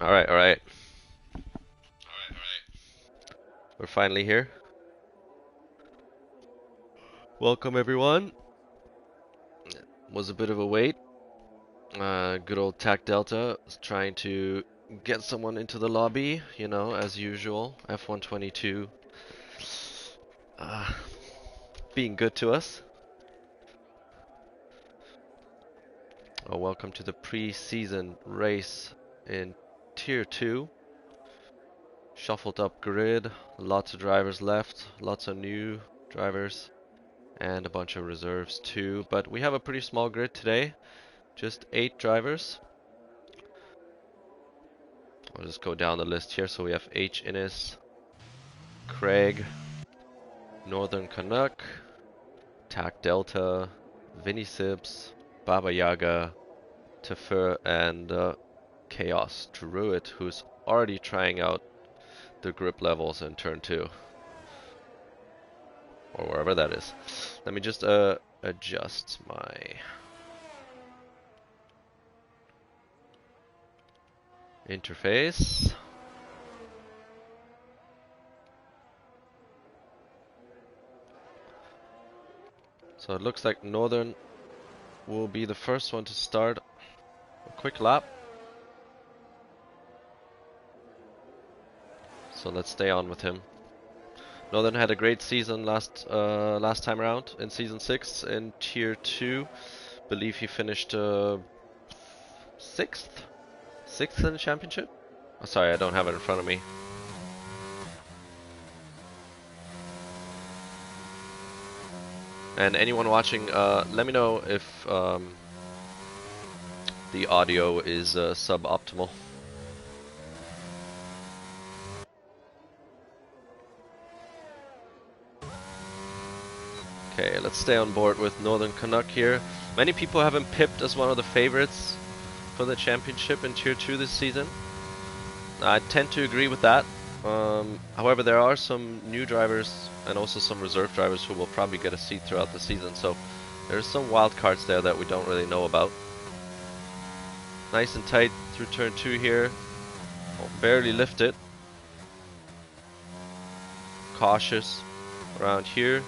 Alright, alright. We're finally here. Welcome everyone. Was a bit of a wait. Good old TAC Delta is trying to get someone into the lobby, you know, as usual. F122 uh, being good to us. Welcome to the pre-season race in Tier 2. Shuffled up grid, lots of drivers left, lots of new drivers, and a bunch of reserves too. But we have a pretty small grid today, just 8 drivers. I'll just go down the list here. So we have H. Innes, Craig, Northern Canuck, TAC Delta, Vinny Sips, Baba Yaga, Tefur, and Chaos Druid, who's already trying out the grip levels in turn 2. Or wherever that is. Let me just adjust my interface. So it looks like Northern will be the first one to start a quick lap. So let's stay on with him. Northern had a great season last time around in season 6 in tier 2. Believe he finished 6th in the championship. Oh, sorry, I don't have it in front of me. And anyone watching, let me know if the audio is suboptimal. Okay, let's stay on board with Northern Canuck here. Many people have him pipped as one of the favorites for the championship in Tier 2 this season. I tend to agree with that. However, there are some new drivers and also some reserve drivers who will probably get a seat throughout the season, so there's some wild cards there that we don't really know about. Nice and tight through turn 2 here. Oh, barely lift it. Cautious around here.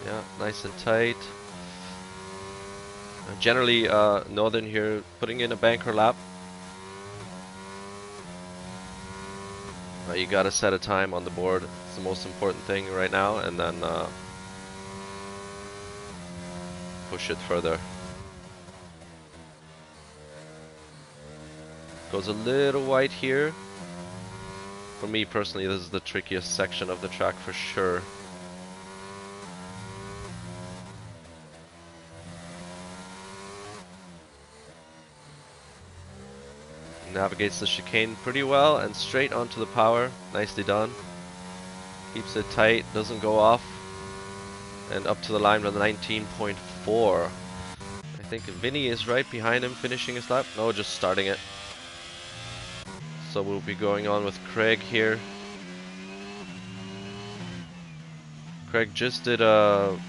Yeah, nice and tight. Generally, Northern here putting in a banker lap. You gotta set a time on the board. It's the most important thing right now, and then push it further. Goes a little wide here. For me personally, this is the trickiest section of the track for sure. Navigates the chicane pretty well and straight onto the power. Nicely done. Keeps it tight, doesn't go off. And up to the line with 19.4. I think Vinny is right behind him finishing his lap. No, just starting it. So we'll be going on with Craig here. Craig just did a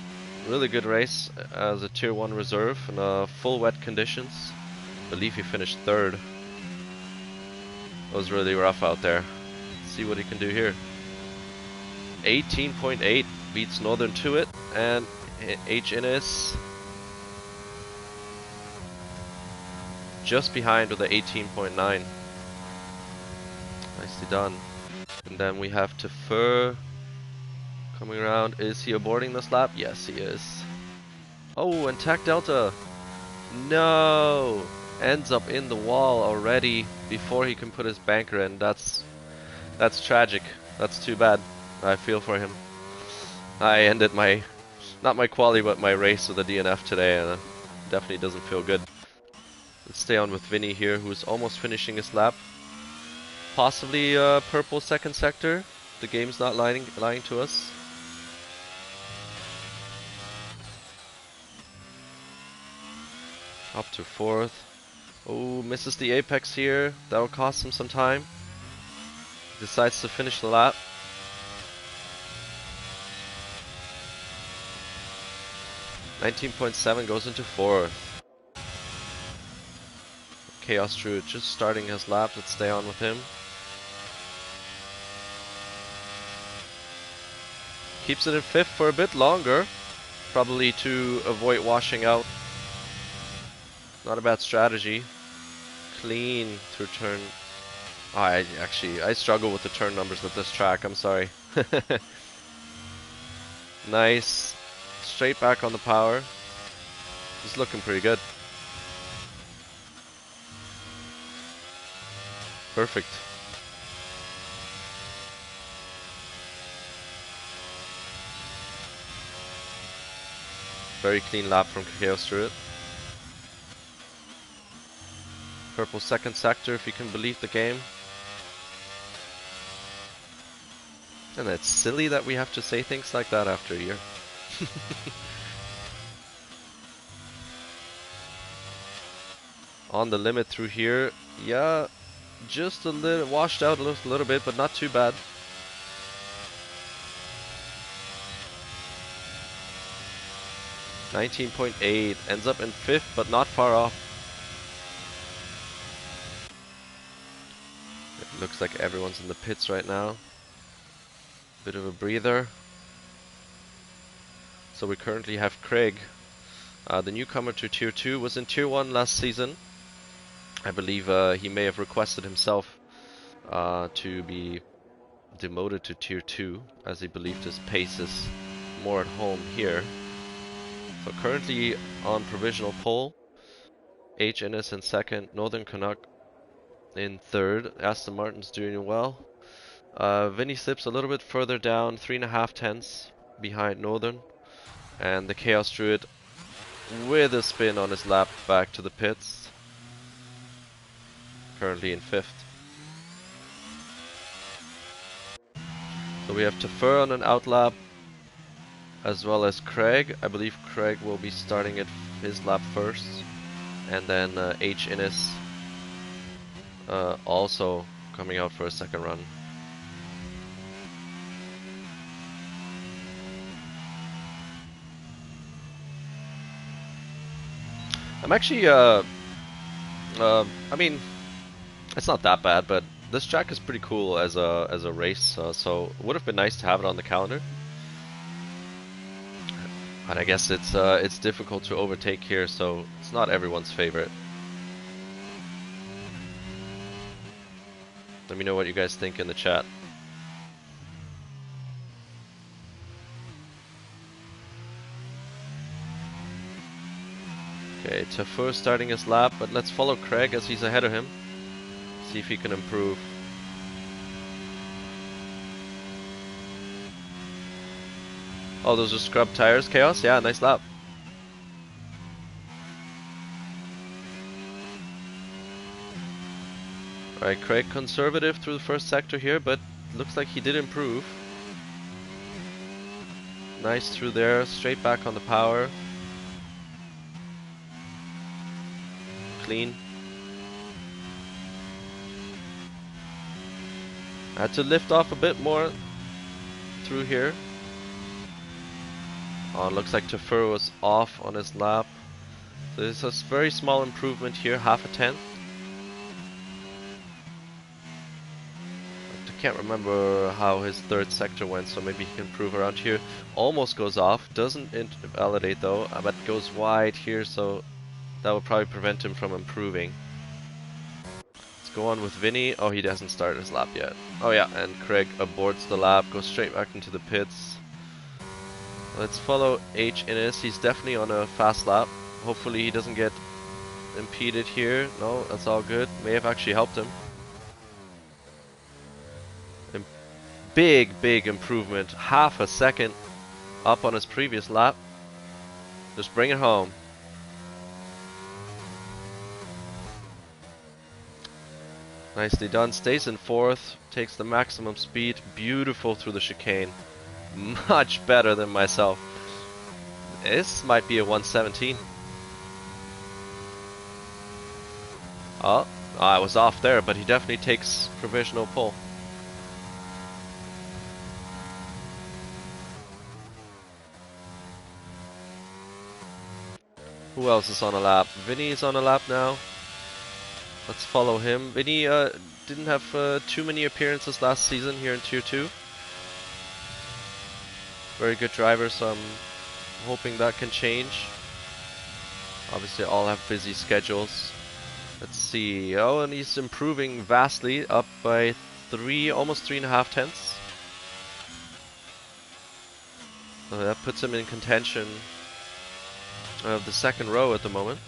really good race as a tier 1 reserve in full wet conditions. I believe he finished 3rd. It was really rough out there. Let's see what he can do here. 18.8 beats Northern to it, and H. Innes just behind with the 18.9. Nicely done. And then we have Tefur coming around. Is he aborting this lap? Yes, he is. Oh, and TAC Delta. No! Ends up in the wall already before he can put his banker in. That's tragic. That's too bad. I feel for him. I ended my, not my quali, but my race with the DNF today, and it definitely doesn't feel good. Let's stay on with Vinny here, who's almost finishing his lap. Possibly purple second sector. The game's not lying to us. Up to 4th. Oh, misses the apex here. That'll cost him some time. Decides to finish the lap. 19.7 goes into 4th. Chaos Druid just starting his lap. Let's stay on with him. Keeps it in 5th for a bit longer. Probably to avoid washing out. Not a bad strategy. Clean through turn. Oh, I struggle with the turn numbers with this track. I'm sorry. Nice. Straight back on the power. He's looking pretty good. Perfect. Very clean lap from Chaos Druid. Purple second sector, if you can believe the game. And it's silly that we have to say things like that after a year. On the limit through here, yeah, just a little washed out a little bit, but not too bad. $19.8 ends up in 5th, but not far off. It looks like everyone's in the pits right now. Bit of a breather. So we currently have Craig, the newcomer to Tier 2, was in Tier 1 last season. I believe he may have requested himself to be demoted to Tier 2, as he believed his pace is more at home here. So currently on provisional pole, H. Innes in 2nd, Northern Canuck in 3rd, Aston Martin's doing well. Vinny slips a little bit further down, 3.5 tenths behind Northern. And the Chaos Druid with a spin on his lap back to the pits. Currently in 5th. So we have Tefer on an outlap, as well as Craig. I believe Craig will be starting at his lap first. And then H. Innes also coming out for a second run. I'm actually, I mean, it's not that bad, but this track is pretty cool as a race, so it would have been nice to have it on the calendar. And I guess it's difficult to overtake here, so it's not everyone's favorite. Let me know what you guys think in the chat. Okay, Tefer starting his lap, but let's follow Craig as he's ahead of him. See if he can improve. Oh, those are scrub tires, Chaos? Yeah, nice lap. Alright, Craig conservative through the first sector here, but looks like he did improve. Nice through there, straight back on the power. Clean. Had to lift off a bit more through here. Oh, it looks like Tefer was off on his lap. So there's a very small improvement here, half a tenth. I can't remember how his 3rd sector went, so maybe he can improve around here. Almost goes off, doesn't invalidate though, but goes wide here, so that will probably prevent him from improving. Let's go on with Vinny. Oh, he hasn't started his lap yet. Oh yeah, and Craig aborts the lap, goes straight back into the pits. Let's follow H. Innes. He's definitely on a fast lap. Hopefully he doesn't get impeded here. No, that's all good. May have actually helped him. Big improvement. Half a second up on his previous lap. Just bring it home. Nicely done. Stays in 4th. Takes the maximum speed. Beautiful through the chicane. Much better than myself. This might be a 117. Oh, I was off there, but he definitely takes provisional pole. Who else is on a lap? Vinny is on a lap now. Let's follow him. Vinny didn't have too many appearances last season here in Tier 2. Very good driver, so I'm hoping that can change. Obviously all have busy schedules. Let's see. Oh, and he's improving vastly, up by almost 3.5 tenths. So that puts him in contention of the second row at the moment.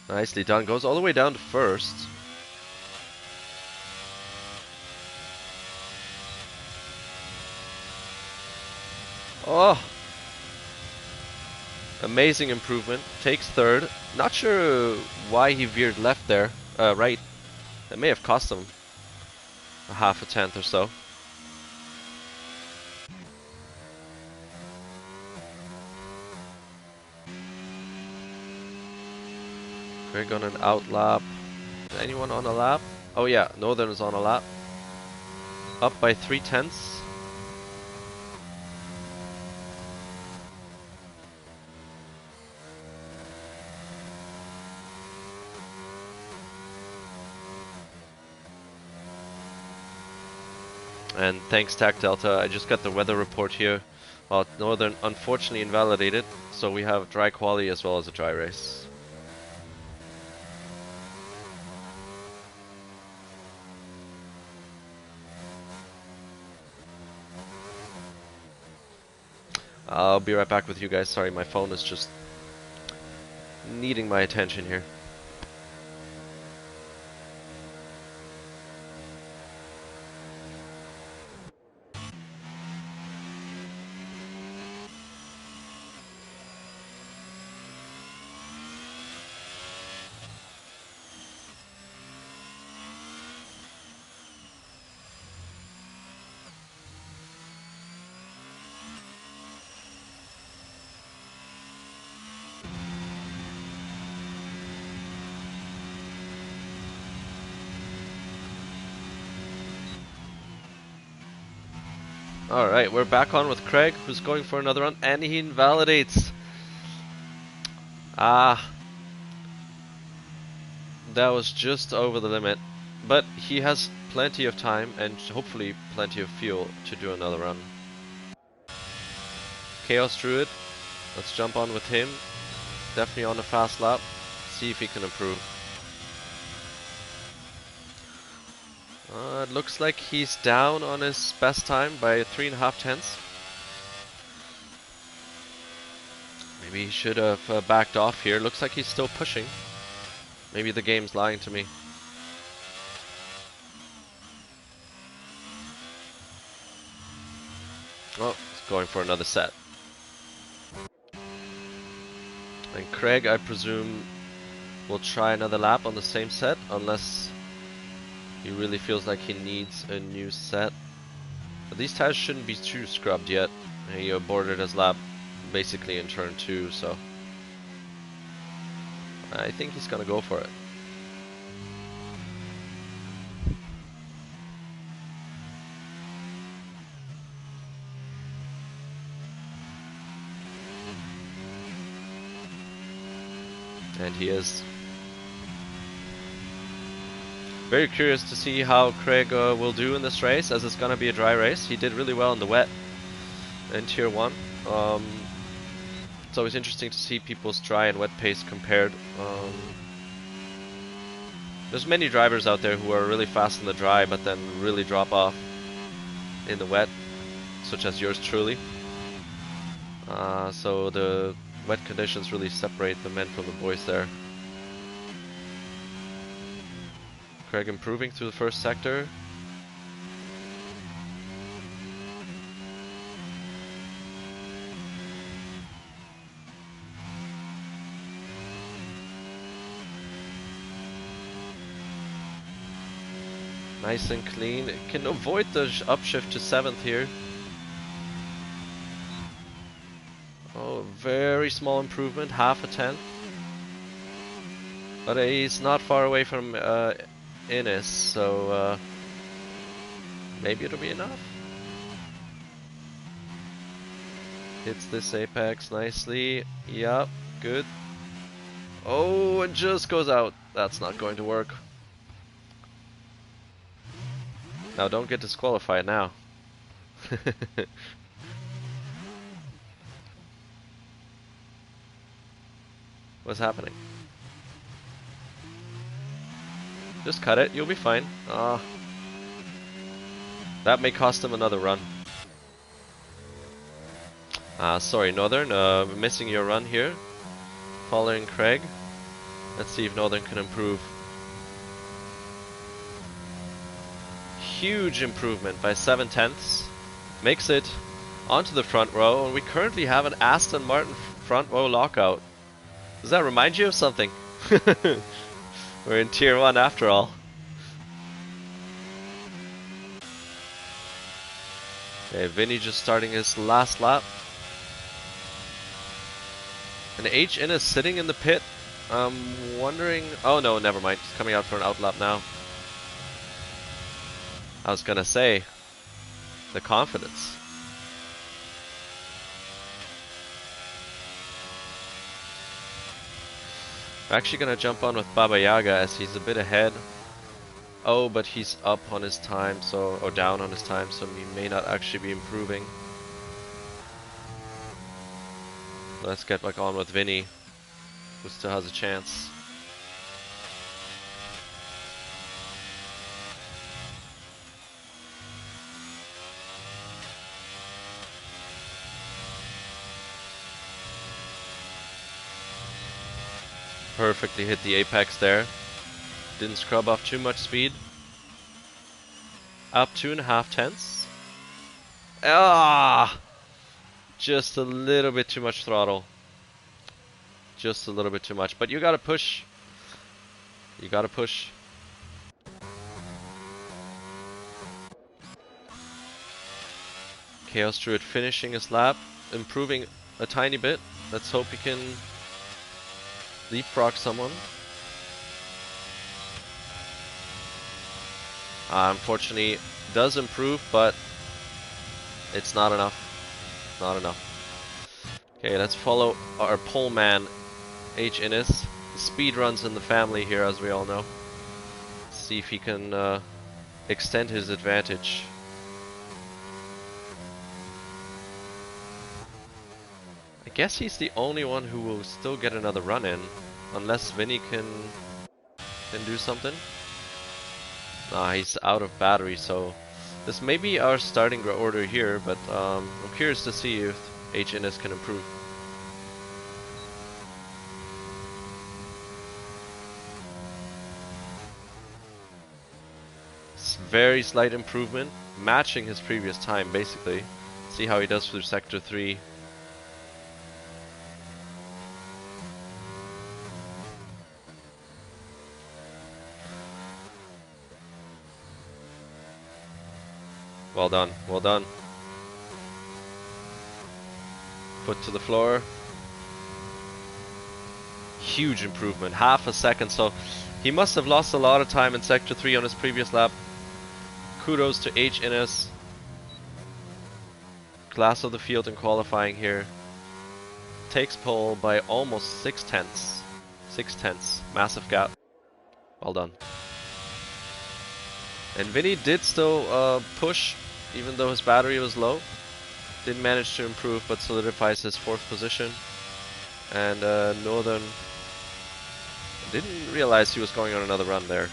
Nicely done. Goes all the way down to first. Oh! Amazing improvement. Takes third. Not sure why he veered left there. Right. That may have cost him a 0.5 tenth or so. Craig on an out lap. Is anyone on a lap? Oh yeah, Northern is on a lap. Up by 3 tenths. And thanks TAC Delta, I just got the weather report here. Northern unfortunately invalidated, so we have dry quali as well as a dry race. I'll be right back with you guys. Sorry, my phone is just needing my attention here. Alright, we're back on with Craig, who's going for another run, and he invalidates. Ah. That was just over the limit. But he has plenty of time, and hopefully plenty of fuel to do another run. Chaos Druid, let's jump on with him. Definitely on a fast lap. See if he can improve. It looks like he's down on his best time by 3.5 tenths. Maybe he should have backed off here. Looks like he's still pushing. Maybe the game's lying to me. Oh, he's going for another set. And Craig, I presume, will try another lap on the same set, unless he really feels like he needs a new set. But these tires shouldn't be too scrubbed yet. He aborted his lap basically in turn 2, so I think he's gonna go for it. And he is. Very curious to see how Craig will do in this race, as it's gonna be a dry race. He did really well in the wet in Tier 1. It's always interesting to see people's dry and wet pace compared. There's many drivers out there who are really fast in the dry, but then really drop off in the wet, such as yours truly. So the wet conditions really separate the men from the boys there. Craig improving through the first sector. Nice and clean. It can avoid the upshift to 7th here. Oh, very small improvement, 0.5 tenth. But he's not far away from Innis, so maybe it'll be enough. Hits this apex nicely. Yep, good. Oh, and just goes out. That's not going to work. Now don't get disqualified now. What's happening? Just cut it, you'll be fine. That may cost him another run. Sorry, Northern, missing your run here. Following Craig. Let's see if Northern can improve. Huge improvement by 7/10. Makes it onto the front row, and we currently have an Aston Martin front row lockout. Does that remind you of something? We're in Tier 1 after all. Okay, Vinny just starting his last lap. And H in is sitting in the pit. I'm wondering... Oh no, never mind. He's coming out for an outlap now. I was gonna say, the confidence. We're actually gonna jump on with Baba Yaga as he's a bit ahead. Oh, but he's up on his time, so or down on his time, so he may not actually be improving. Let's get back on with Vinny, who still has a chance. Perfectly hit the apex there. Didn't scrub off too much speed. Up 2.5 tenths. Ah! Just a little bit too much throttle. Just a little bit too much. But you gotta push. You gotta push. Chaos Druid finishing his lap. Improving a tiny bit. Let's hope he can leapfrog someone. Unfortunately, does improve, but it's not enough. Not enough. Okay, let's follow our pole man, H. Innes. Speed runs in the family here, as we all know. See if he can extend his advantage. I guess he's the only one who will still get another run in, unless Vinny can do something. Nah, he's out of battery, so this may be our starting order here, but I'm curious to see if H. Innes can improve. It's very slight improvement, matching his previous time, basically. See how he does through Sector 3. Well done, well done. Foot to the floor. Huge improvement, half a second, so he must have lost a lot of time in Sector 3 on his previous lap. Kudos to H. Innes. Class of the field in qualifying here. Takes pole by almost 6/10. 6/10, massive gap. Well done. And Vinny did still push, even though his battery was low. Didn't manage to improve, but solidifies his 4th position. And Northern didn't realize he was going on another run there.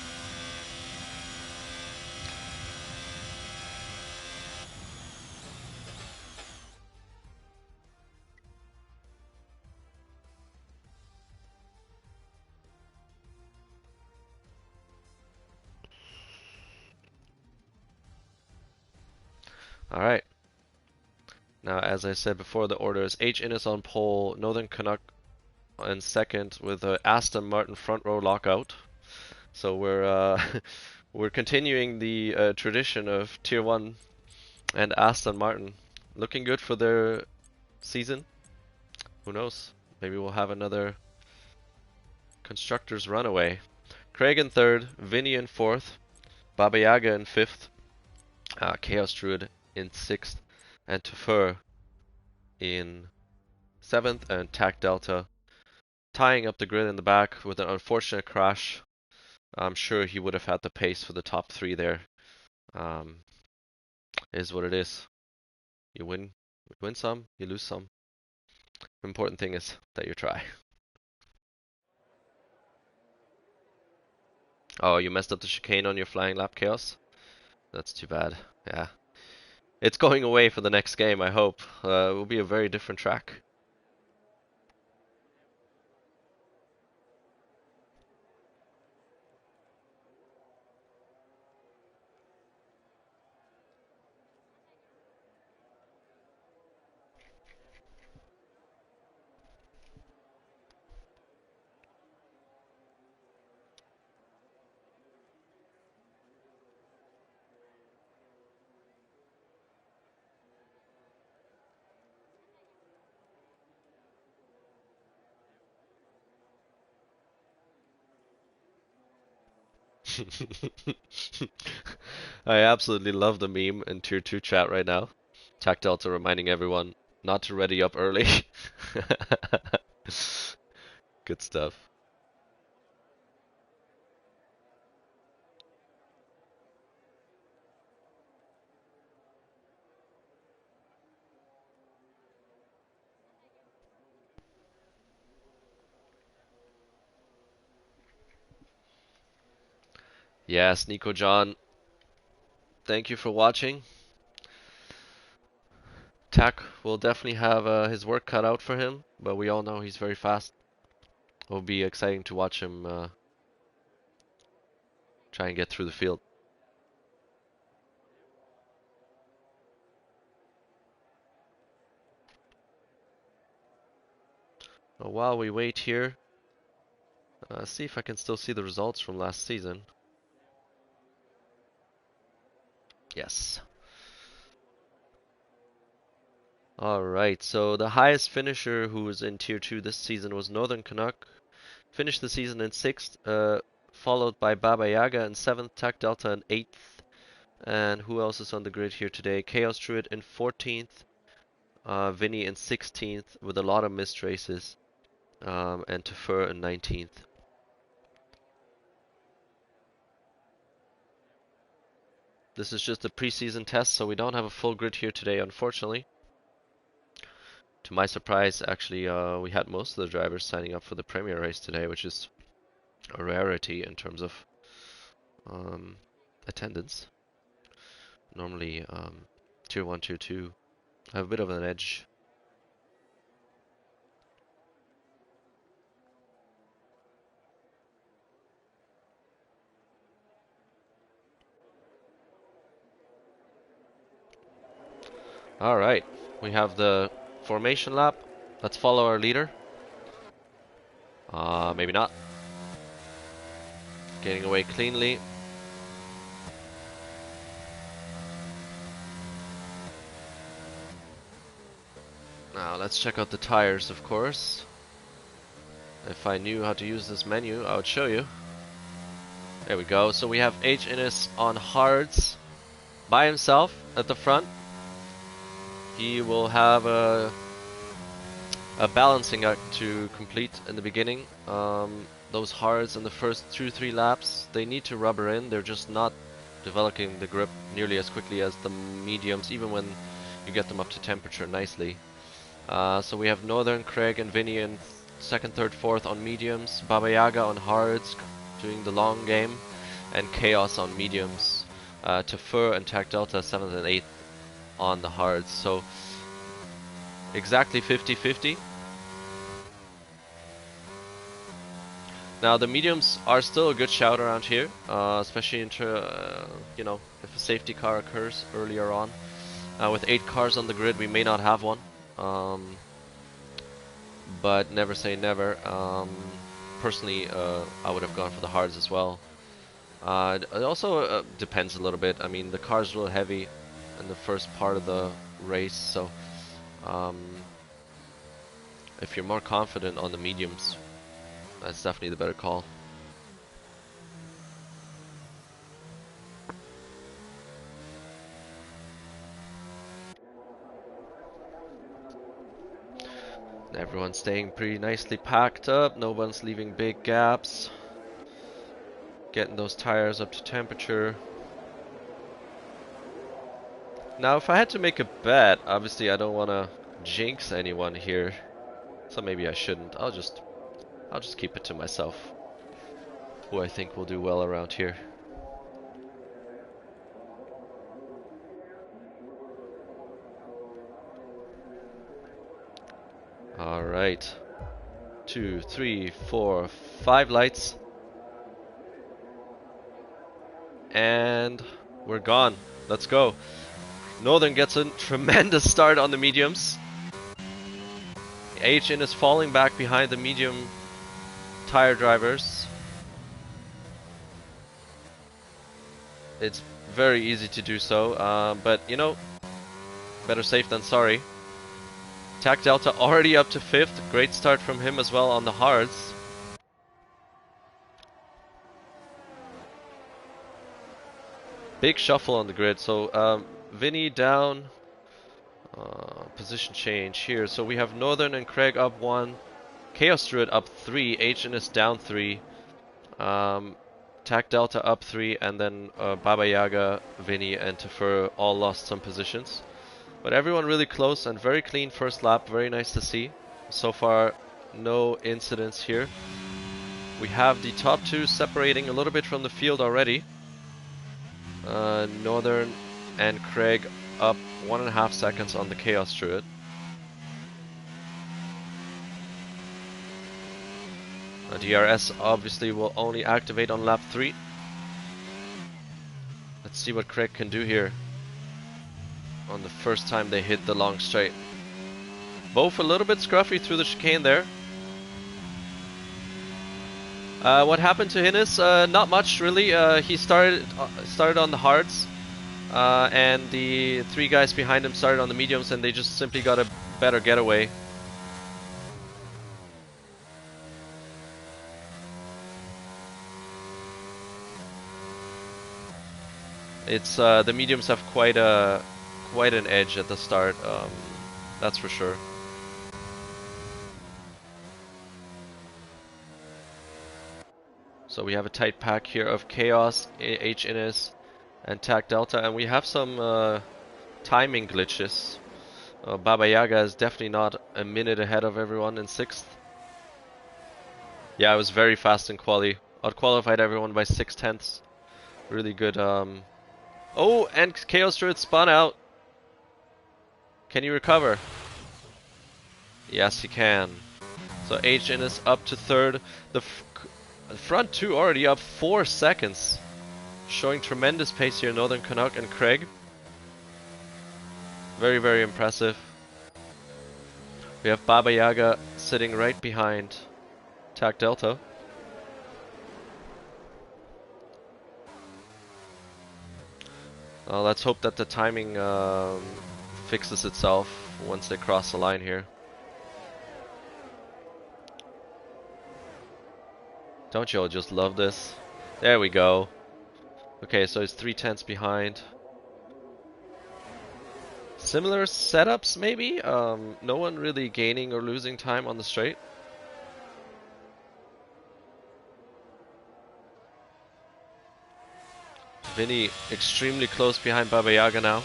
Alright. Now, as I said before, the order is H. Innes on pole, Northern Canuck in second with a Aston Martin front row lockout. So we're we're continuing the tradition of Tier 1 and Aston Martin. Looking good for their season. Who knows? Maybe we'll have another Constructors runaway. Craig in 3rd, Vinny in 4th, Baba Yaga in 5th, Chaos Druid in 6th, and Tafur in 7th, and Tac Delta tying up the grid in the back with an unfortunate crash. I'm sure he would have had the pace for the top 3 there. Is what it is. You win some, you lose some. The important thing is that you try. Oh, you messed up the chicane on your flying lap, Chaos? That's too bad. Yeah. It's going away for the next game, I hope. It will be a very different track. I absolutely love the meme in Tier 2 chat right now. Tac Delta reminding everyone not to ready up early. Good stuff. Yes, Nico John, thank you for watching. Tac will definitely have his work cut out for him, but we all know he's very fast. It'll be exciting to watch him try and get through the field. Well, while we wait here, see if I can still see the results from last season. Yes. Alright, so the highest finisher who was in Tier 2 this season was Northern Canuck. Finished the season in 6th, followed by Baba Yaga in 7th, Tac Delta in 8th. And who else is on the grid here today? Chaos Druid in 14th, Vinny in 16th with a lot of missed races, and Tefer in 19th. This is just a preseason test, so we don't have a full grid here today, unfortunately. To my surprise, actually, we had most of the drivers signing up for the Premier race today, which is a rarity in terms of attendance. Normally, Tier 1, Tier 2 have a bit of an edge. Alright, we have the formation lap. Let's follow our leader. Maybe not. Getting away cleanly. Now let's check out the tires, of course. If I knew how to use this menu, I would show you. There we go. So we have H Innes on hards by himself at the front. He will have a balancing act to complete in the beginning. Those hards in the first 2-3 laps, they need to rubber in. They're just not developing the grip nearly as quickly as the mediums, even when you get them up to temperature nicely. So we have Northern, Craig and Vinny in 2nd, 3rd, 4th on mediums, Baba Yaga on hards doing the long game, and Chaos on mediums. Tefer and Tac Delta 7th and 8th on the hards. So exactly 50-50. Now the mediums are still a good shout around here, especially you know, if a safety car occurs earlier on. With 8 cars on the grid, we may not have one, but never say never. Personally, I would have gone for the hards as well. It also depends a little bit. I mean, the car's a little heavy in the first part of the race, so if you're more confident on the mediums, that's definitely the better call. Everyone's staying pretty nicely packed up. No one's leaving big gaps. Getting those tires up to temperature. Now, if I had to make a bet, obviously I don't want to jinx anyone here, so maybe I shouldn't. I'll just keep it to myself. Who I think will do well around here. All right. 2, 3, 4, 5 lights. And we're gone. Let's go. Northern gets a tremendous start on the mediums. HN is falling back behind the medium tire drivers. It's very easy to do so, but you know, better safe than sorry. Tac Delta already up to 5th. Great start from him as well on the hards. Big shuffle on the grid. So Vinny down. Position change here. So we have Northern and Craig up 1. Chaos Druid up 3. HN is down 3. Tac Delta up 3. And then Baba Yaga, Vinny, and Tefer all lost some positions. But everyone really close and very clean first lap. Very nice to see. So far, no incidents here. We have the top 2 separating a little bit from the field already. Northern and Craig up 1.5 seconds on the Chaos Druid. DRS obviously will only activate on lap 3. Let's see what Craig can do here on the first time they hit the long straight. Both a little bit scruffy through the chicane there. What happened to Hinnis? Not much really. He started on the hards, and the 3 guys behind him started on the mediums, and they just simply got a better getaway. It's the mediums have quite an edge at the start, that's for sure. So we have a tight pack here of Chaos, HNS, and Tac Delta, and we have some timing glitches. Baba Yaga is definitely not a minute ahead of everyone in 6th. Yeah, I was very fast in quali. Outqualified everyone by 6/10. Really good. Oh, and Chaos Druid spun out. Can you recover? Yes, he can. So HN is up to 3rd. The front 2 already up 4 seconds. Showing tremendous pace here, Northern Canuck and Craig. Very, very impressive. We have Baba Yaga sitting right behind Tac Delta. Let's hope that the timing fixes itself once they cross the line here. Don't you all just love this? There we go. Okay, so it's 3/10 behind. Similar setups maybe? No one really gaining or losing time on the straight. Vinny extremely close behind Baba Yaga now.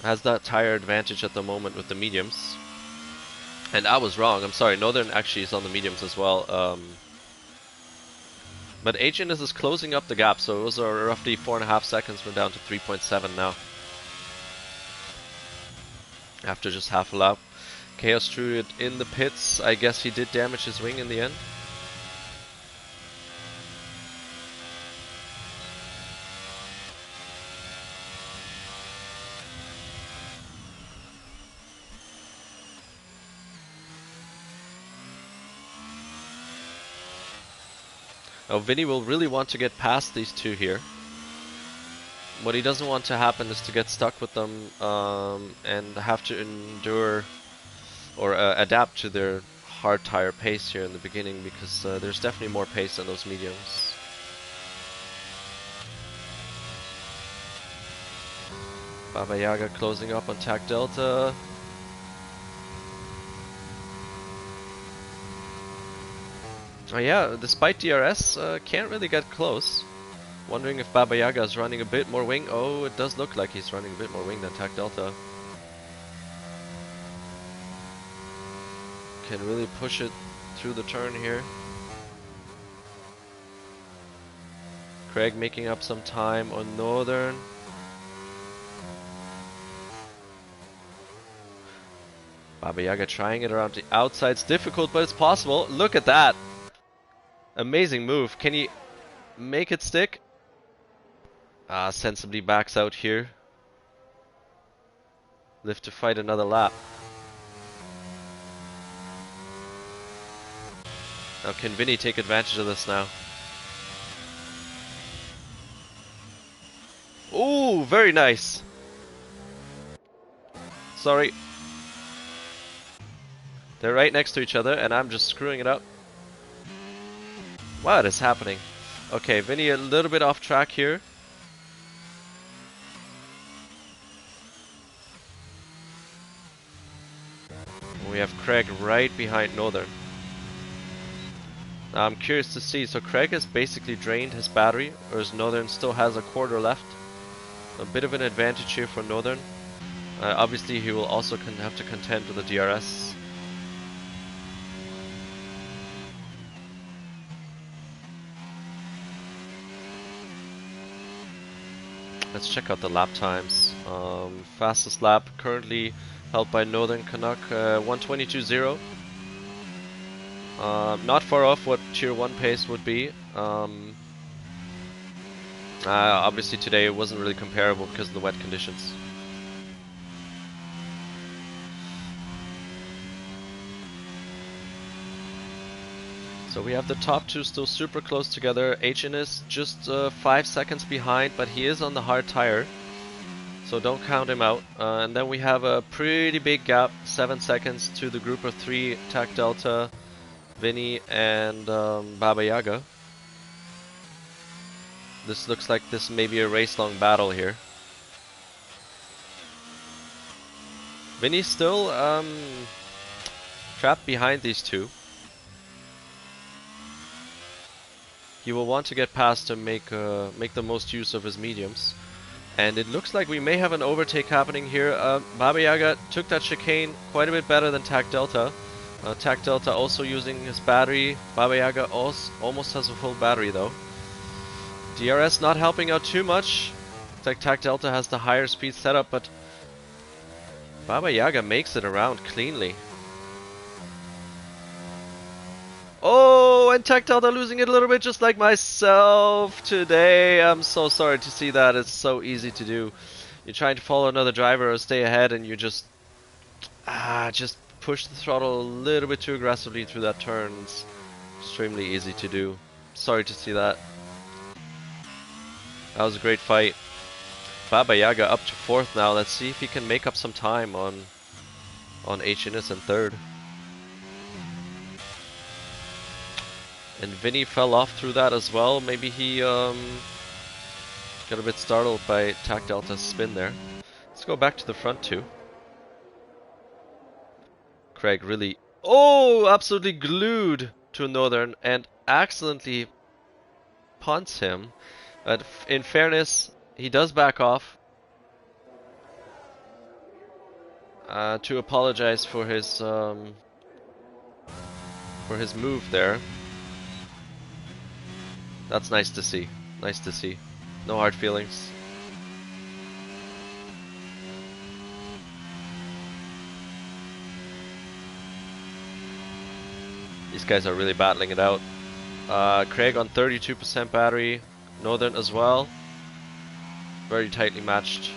Has that tire advantage at the moment with the mediums. And I was wrong, I'm sorry, Northern actually is on the mediums as well. But HNS is closing up the gap, so it was roughly 4.5 seconds, we're down to 3.7 now. After just half a lap. Chaos Druid in the pits, I guess he did damage his wing in the end. Now Vinny will really want to get past these 2 here. What he doesn't want to happen is to get stuck with them and have to endure or adapt to their hard tire pace here in the beginning, because there's definitely more pace in those mediums. Baba Yaga closing up on Tac Delta. Oh yeah, despite DRS, can't really get close. Wondering if Baba Yaga is running a bit more wing. Oh, it does look like he's running a bit more wing than TAC Delta. Can really push it through the turn here. Craig making up some time on Northern. Baba Yaga trying it around the outside. It's difficult, but it's possible. Look at that. Amazing move. Can he make it stick? Sensibly backs out here. Live to fight another lap. Now can Vinny take advantage of this now? Ooh, very nice. Sorry. They're right next to each other and I'm just screwing it up. What is happening? Okay, Vinny a little bit off track here. We have Craig right behind Northern. Now I'm curious to see, so Craig has basically drained his battery, whereas Northern still has a quarter left. A bit of an advantage here for Northern. Obviously he will also have to contend with the DRS. Let's check out the lap times. Fastest lap currently held by Northern Canuck, 1:22.0. Not far off what Tier 1 pace would be. Obviously today it wasn't really comparable because of the wet conditions. So we have the top two still super close together. HN is just 5 seconds behind, but he is on the hard tire. So don't count him out. And then we have a pretty big gap, 7 seconds to the group of 3, TAC Delta, Vinny and Baba Yaga. This looks like this may be a race-long battle here. Vinny's still trapped behind these two. He will want to get past to make the most use of his mediums. And it looks like we may have an overtake happening here. Baba Yaga took that chicane quite a bit better than TAC Delta. TAC Delta also using his battery. Baba Yaga also almost has a full battery though. DRS not helping out too much. It's like TAC Delta has the higher speed setup, but Baba Yaga makes it around cleanly. Oh, and TAC Delta losing it a little bit just like myself today. I'm so sorry to see that. It's so easy to do. You're trying to follow another driver or stay ahead and you just push the throttle a little bit too aggressively through that turn. It's extremely easy to do. Sorry to see that. That was a great fight. Baba Yaga up to 4th now. Let's see if he can make up some time on HNS in 3rd. And Vinny fell off through that as well. Maybe he got a bit startled by TAC Delta's spin there. Let's go back to the front two. Craig really, absolutely glued to Northern and accidentally punts him. But in fairness, he does back off to apologize for his move there. That's nice to see. Nice to see. No hard feelings. These guys are really battling it out. Craig on 32% battery. Northern as well. Very tightly matched.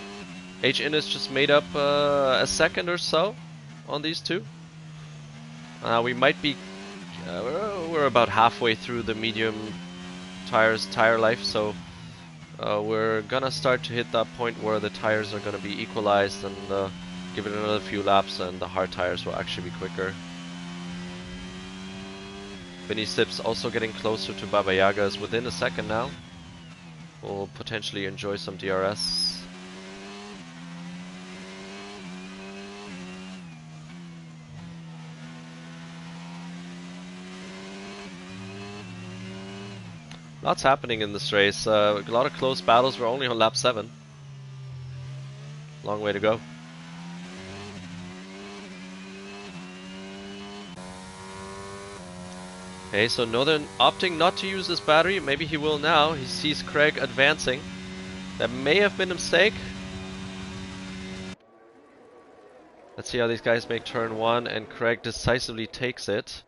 HN has just made up a second or so on these two. We might be... we're about halfway through the medium tire life, so we're gonna start to hit that point where the tires are gonna be equalized and give it another few laps and the hard tires will actually be quicker. Vinny Sips also getting closer to Baba Yaga, is within a second now. We'll potentially enjoy some DRS. Lots happening in this race. A lot of close battles. We're only on lap 7. Long way to go. Okay, so Northern opting not to use this battery. Maybe he will now. He sees Craig advancing. That may have been a mistake. Let's see how these guys make turn 1, and Craig decisively takes it.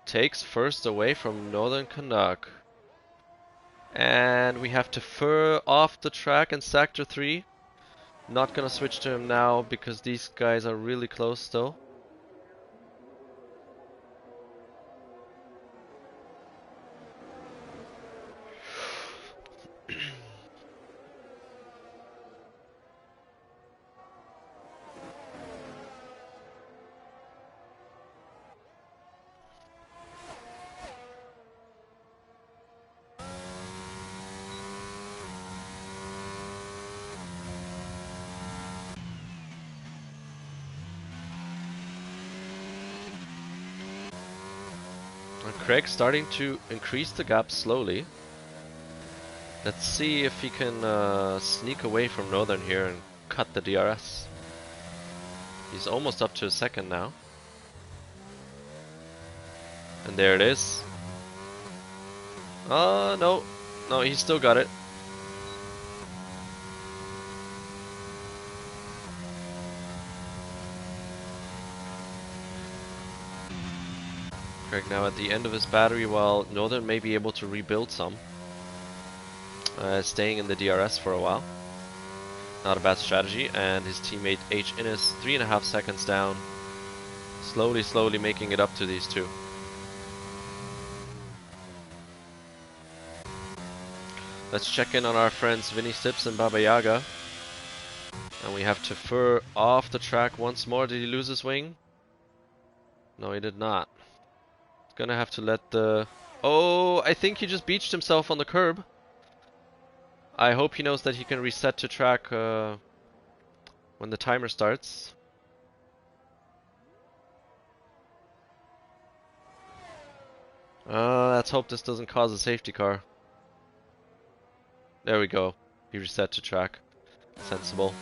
Takes first away from Northern Canuck. And we have to fur off the track in Sector 3. Not gonna switch to him now because these guys are really close still. And Craig's starting to increase the gap slowly. Let's see if he can sneak away from Northern here and cut the DRS. He's almost up to a second now. And there it is. No. No, he's still got it. Craig now at the end of his battery, while Northern may be able to rebuild some. Staying in the DRS for a while. Not a bad strategy, and his teammate H Innes 3.5 seconds down. Slowly making it up to these two. Let's check in on our friends Vinny Sips and Baba Yaga. And we have to fur off the track once more. Did he lose his wing? No, he did not. Gonna have to let the... Oh, I think he just beached himself on the curb. I hope he knows that he can reset to track when the timer starts. Let's hope this doesn't cause a safety car. There we go. He reset to track. Sensible.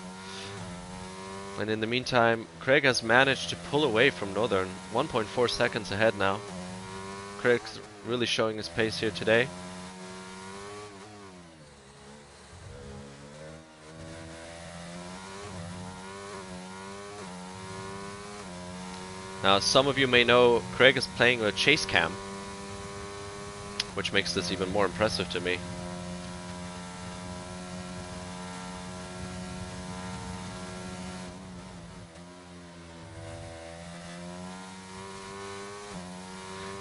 And in the meantime, Craig has managed to pull away from Northern. 1.4 seconds ahead now. Craig's really showing his pace here today. Now, some of you may know Craig is playing a chase cam, which makes this even more impressive to me.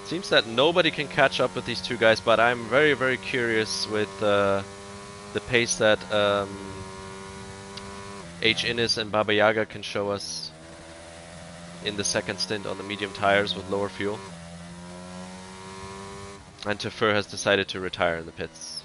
Seems that nobody can catch up with these two guys, but I'm very curious with the pace that H Innes and Baba Yaga can show us in the second stint on the medium tires with lower fuel. And Tafur has decided to retire in the pits.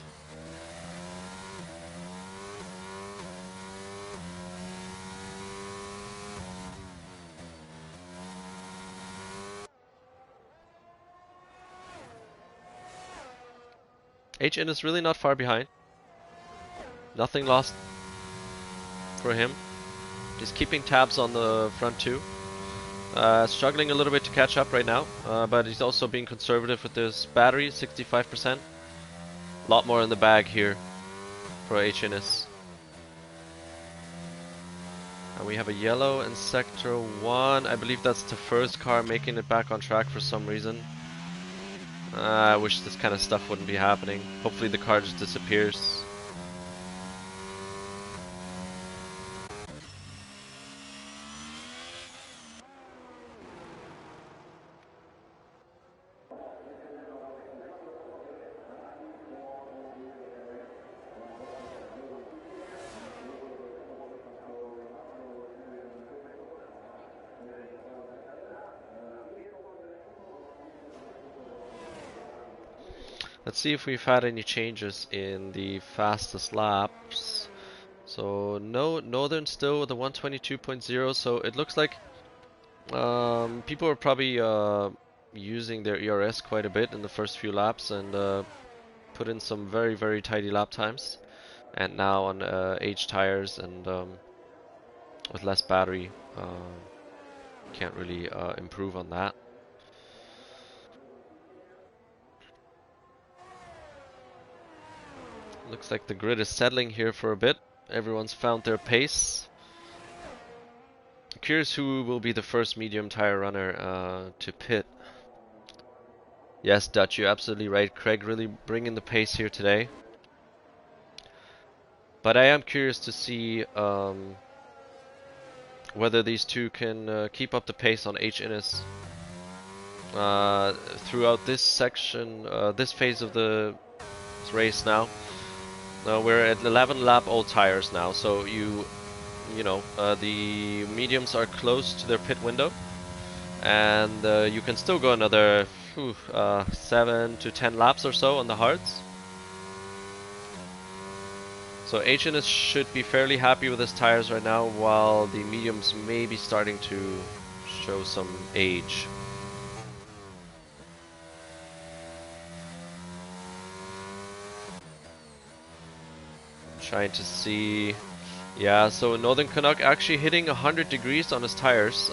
HN is really not far behind. Nothing lost for him. He's keeping tabs on the front two. Struggling a little bit to catch up right now, but he's also being conservative with this battery, 65%. A lot more in the bag here for HNS. And we have a yellow in sector 1. I believe that's the first car making it back on track for some reason. I wish this kind of stuff wouldn't be happening. Hopefully the car just disappears. Let's see if we've had any changes in the fastest laps. So no, Northern still with the 122.0, so it looks like people are probably using their ERS quite a bit in the first few laps and put in some very, very tidy lap times. And now on aged tires and with less battery, can't really improve on that. Looks like the grid is settling here for a bit. Everyone's found their pace. Curious who will be the first medium tire runner to pit. Yes, Dutch, you're absolutely right. Craig really bringing the pace here today. But I am curious to see whether these two can keep up the pace on H-Innes throughout this section, this phase of the race now. We're at 11 lap old tires now, so you know, the mediums are close to their pit window, and you can still go another 7 to 10 laps or so on the hards. So H&S should be fairly happy with his tires right now, while the mediums may be starting to show some age. Trying to see. Yeah, so Northern Canuck actually hitting 100 degrees on his tires,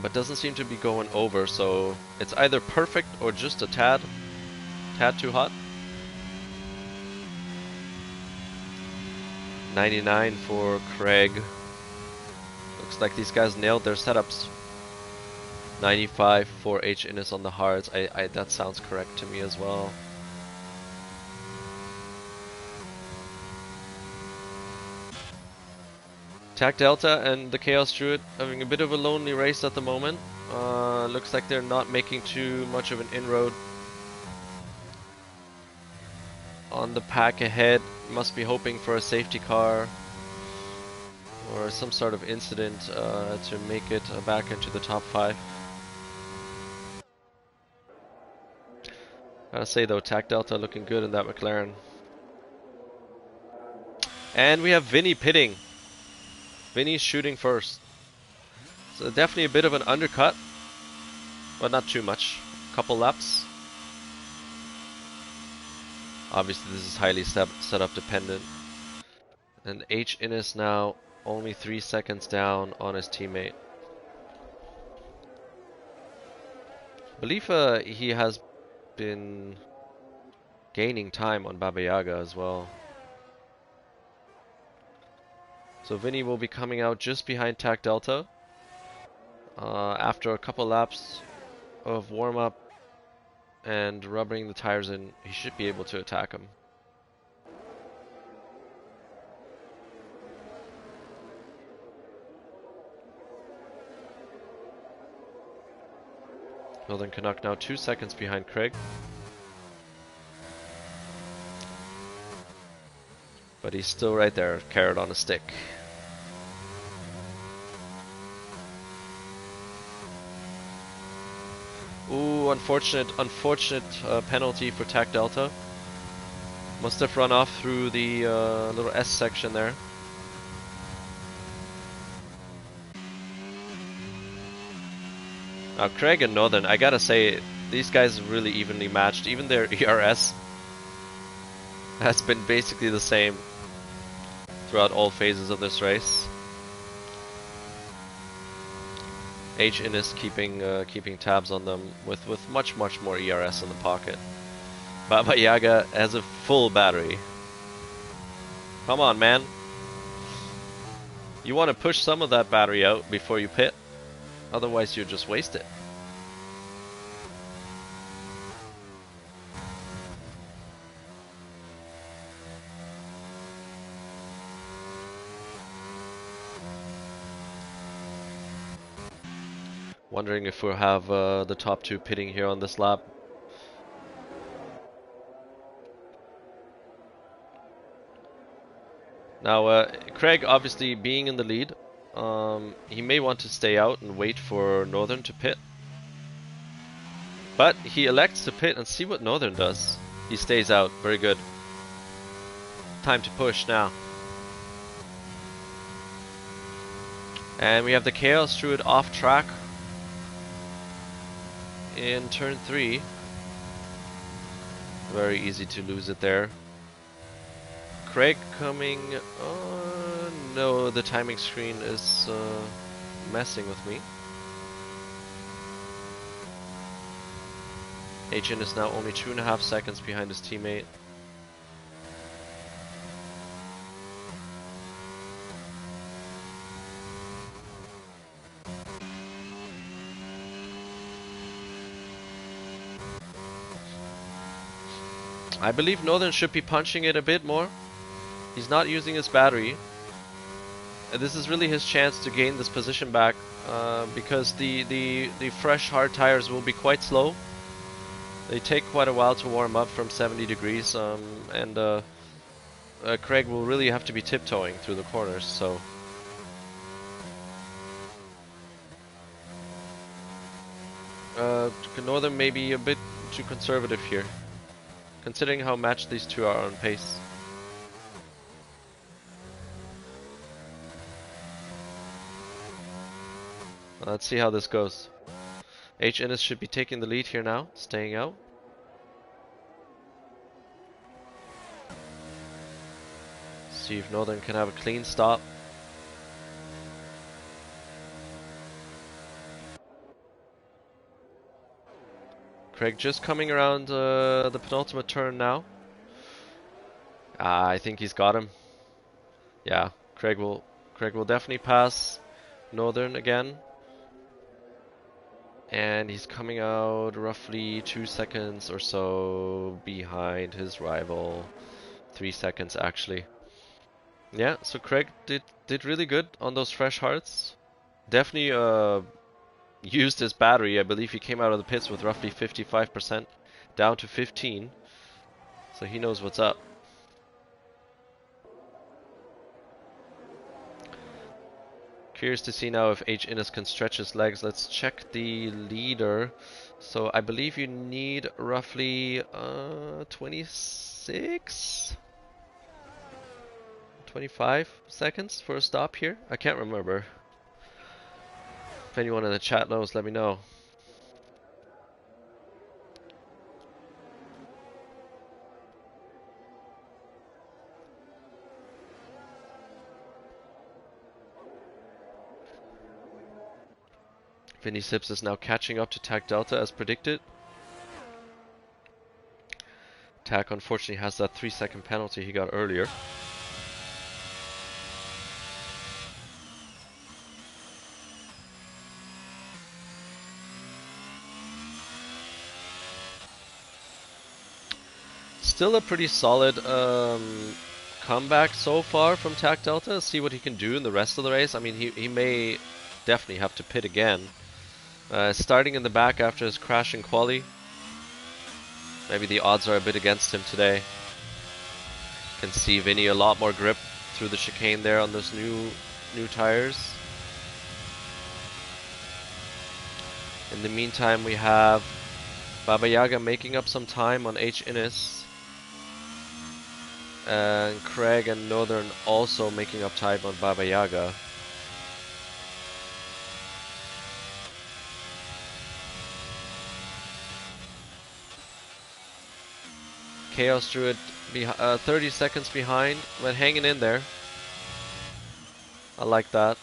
but doesn't seem to be going over, so it's either perfect or just a tad too hot. 99 for Craig. Looks like these guys nailed their setups. 95 for H-Innes on the hards. That sounds correct to me as well. Tac Delta and the Chaos Druid having a bit of a lonely race at the moment. Looks like they're not making too much of an inroad on the pack ahead. Must be hoping for a safety car or some sort of incident to make it back into the top 5. Gotta say though, Tac Delta looking good in that McLaren. And we have Vinny pitting. Vinny's shooting first. So definitely a bit of an undercut, but not too much. Couple laps. Obviously this is highly setup dependent. And H-Innes now only 3 seconds down on his teammate. I believe he has been gaining time on Baba Yaga as well. So Vinny will be coming out just behind Tac Delta. After a couple laps of warm-up and rubbering the tires in, he should be able to attack him. Northern Canuck now 2 seconds behind Craig. But he's still right there, carrot on a stick. Ooh, unfortunate penalty for Tac Delta. Must have run off through the little S section there. Now Craig and Northern, I gotta say, these guys are really evenly matched. Even their ERS has been basically the same throughout all phases of this race. H-Innes keeping tabs on them with much more ERS in the pocket. Baba Yaga has a full battery. Come on, man. You want to push some of that battery out before you pit, otherwise you just waste it. Wondering if we'll have the top 2 pitting here on this lap. Now, Craig obviously being in the lead, he may want to stay out and wait for Northern to pit. But he elects to pit and see what Northern does. He stays out, very good. Time to push now. And we have the Chaos Druid off track. in turn 3. Very easy to lose it there. Craig coming... no, the timing screen is messing with me. HN is now only 2.5 seconds behind his teammate. I believe Northern should be punching it a bit more. He's not using his battery. This is really his chance to gain this position back because the fresh hard tires will be quite slow. They take quite a while to warm up from 70 degrees and Craig will really have to be tiptoeing through the corners. So Northern may be a bit too conservative here, considering how matched these two are on pace. Let's see how this goes. H. Innes should be taking the lead here now, staying out. See if Northern can have a clean stop. Craig just coming around the penultimate turn now. I think he's got him. Yeah, Craig will definitely pass Northern again. And he's coming out roughly 2 seconds or so behind his rival. 3 seconds actually. Yeah, so Craig did really good on those fresh hearts. Definitely used his battery. I believe he came out of the pits with roughly 55%, down to 15. So he knows what's up. Curious to see now if H. Innes can stretch his legs. Let's check the leader. So I believe you need roughly 26? 25 seconds for a stop here? I can't remember. If anyone in the chat knows, let me know. Vinny Sips is now catching up to TAC Delta as predicted. TAC unfortunately has that 3-second penalty he got earlier. Still a pretty solid comeback so far from TAC Delta. See what he can do in the rest of the race. I mean, he may definitely have to pit again. Starting in the back after his crash in quali. Maybe the odds are a bit against him today. Can see Vinny a lot more grip through the chicane there on those new tires. In the meantime, we have Baba Yaga making up some time on H. Innes. And Craig and Northern also making up time on Baba Yaga. Chaos Druid 30 seconds behind, but hanging in there. I like that.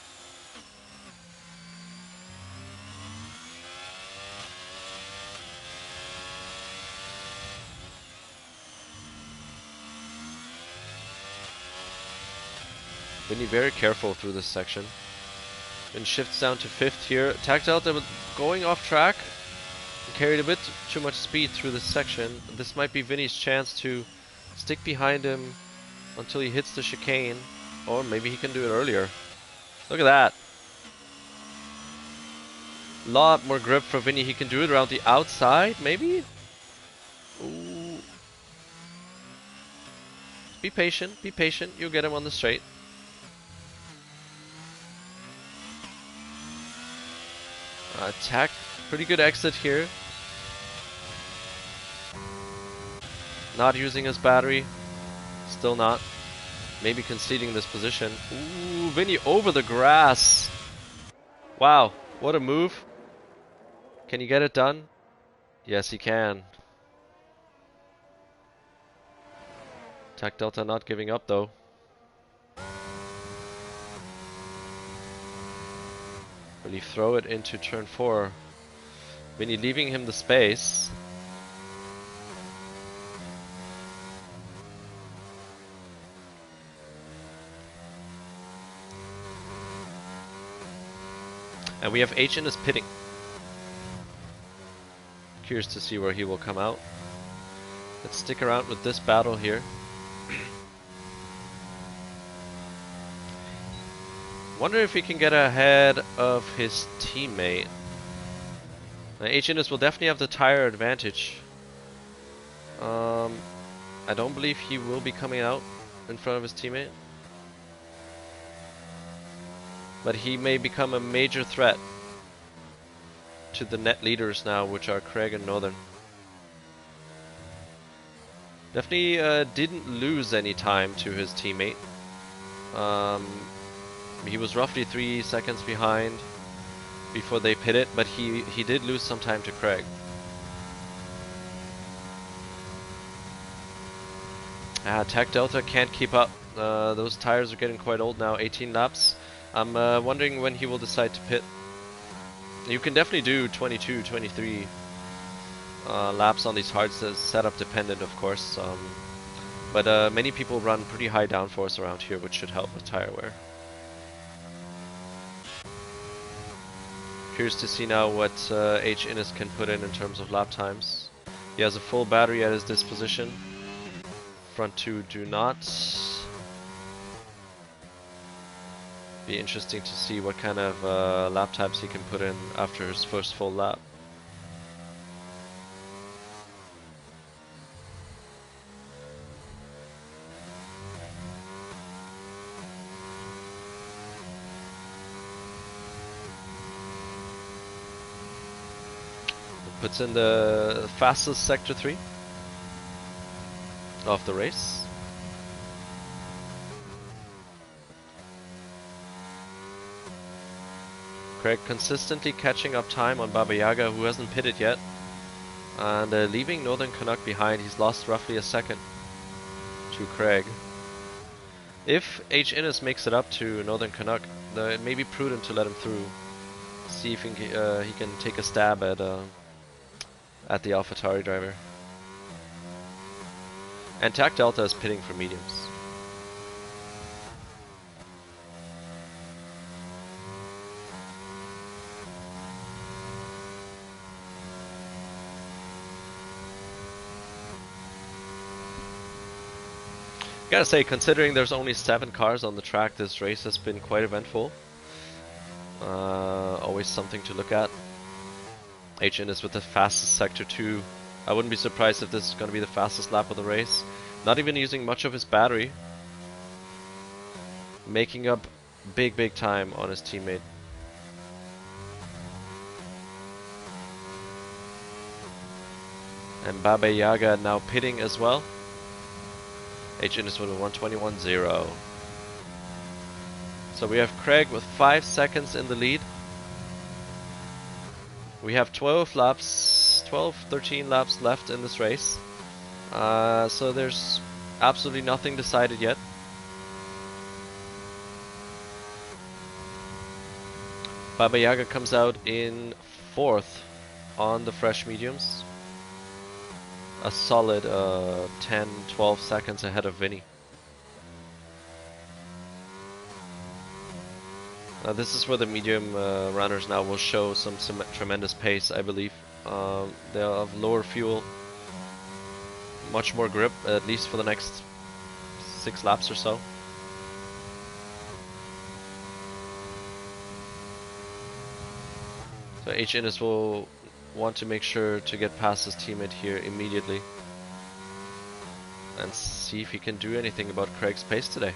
Vinny very careful through this section. And shifts down to 5th here. TAC Delta going off track. Carried a bit too much speed through this section. This might be Vinny's chance to stick behind him until he hits the chicane. Or maybe he can do it earlier. Look at that. Lot more grip for Vinny. He can do it around the outside, maybe? Ooh. Be patient, you'll get him on the straight. Attack, pretty good exit here. Not using his battery, still not. Maybe conceding this position. Ooh, Vinny over the grass. Wow, what a move. Can you get it done? Yes, he can. Tech Delta not giving up though. Will he throw it into turn 4? Vinny leaving him the space. And we have H in his pitting. Curious to see where he will come out. Let's stick around with this battle here. Wonder if he can get ahead of his teammate. H Innes will definitely have the tire advantage. I don't believe he will be coming out in front of his teammate. But he may become a major threat to the net leaders now, which are Craig and Northern. Definitely didn't lose any time to his teammate. He was roughly 3 seconds behind before they pitted, but he did lose some time to Craig. Tech Delta can't keep up. Those tires are getting quite old now, 18 laps. I'm wondering when he will decide to pit. You can definitely do 22, 23 laps on these hards, setup dependent of course. But many people run pretty high downforce around here, which should help with tire wear. Curious to see now what H Innes can put in terms of lap times. He has a full battery at his disposition. Front two do not. Be interesting to see what kind of lap times he can put in after his first full lap. Puts in the fastest sector 3 of the race. Craig consistently catching up time on Baba Yaga, who hasn't pitted yet, and leaving Northern Canuck behind. He's lost roughly a second to Craig. If H Innes makes it up to Northern Canuck, it may be prudent to let him through. See if he can take a stab at the AlphaTauri driver. And Tech Delta is pitting for mediums. Gotta say, considering there's only 7 cars on the track, this race has been quite eventful. Always something to look at. H Innes with the fastest sector 2. I wouldn't be surprised if this is going to be the fastest lap of the race. Not even using much of his battery. Making up big time on his teammate. And Baba Yaga now pitting as well. H Innes with a 1:21.0. So we have Craig with 5 seconds in the lead. We have 13 laps left in this race. So there's absolutely nothing decided yet. Baba Yaga comes out in 4th on the fresh mediums. A solid 10-12 seconds ahead of Vinny. This is where the medium runners now will show some tremendous pace, I believe. They'll have lower fuel, much more grip, at least for the next 6 laps or so. So H Innes will want to make sure to get past his teammate here immediately and see if he can do anything about Craig's pace today.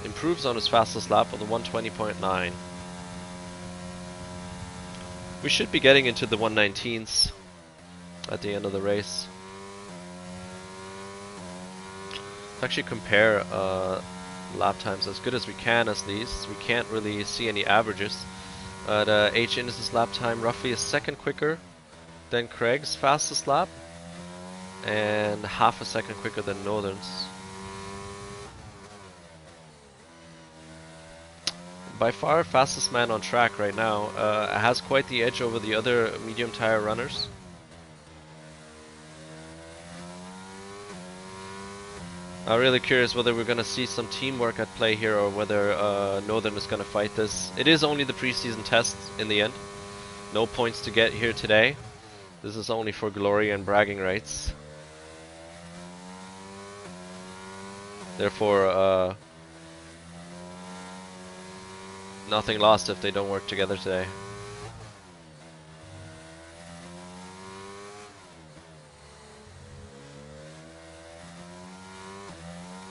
Improves on his fastest lap with a 1:20.9. We should be getting into the 119s at the end of the race. Actually compare lap times as good as we can as these. We can't really see any averages. But H Innes' lap time roughly a second quicker than Craig's fastest lap, and half a second quicker than Northern's. By far fastest man on track right now, has quite the edge over the other medium tire runners. I'm really curious whether we're going to see some teamwork at play here, or whether Northern is going to fight this. It is only the preseason test in the end. No points to get here today. This is only for glory and bragging rights. Therefore, nothing lost if they don't work together today.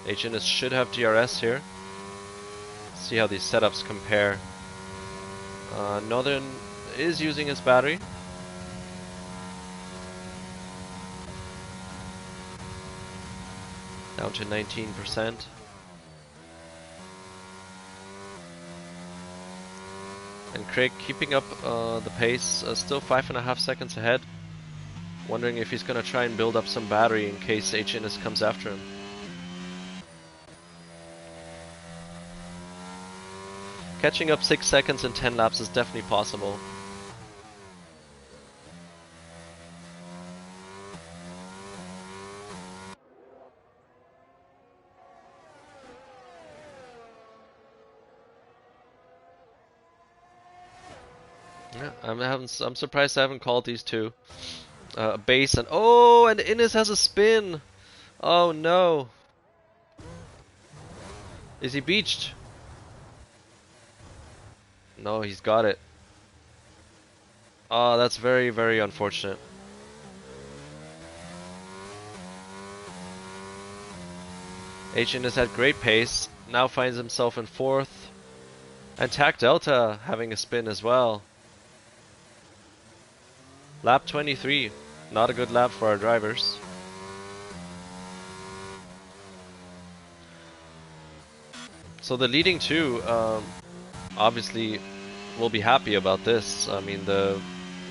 H-Innes should have DRS here. See how these setups compare. Northern is using his battery. Down to 19%. And Craig keeping up the pace, still 5.5 seconds ahead. Wondering if he's going to try and build up some battery in case H-Innes comes after him. Catching up 6 seconds in 10 laps is definitely possible. Yeah, I'm surprised I haven't called these two. Base and oh, and Innes has a spin. Oh no. Is he beached? No, he's got it. Oh, that's very, very unfortunate. H-In has had great pace, now finds himself in 4th. And Tac Delta having a spin as well. Lap 23, not a good lap for our drivers. So the leading two, obviously will be happy about this. I mean,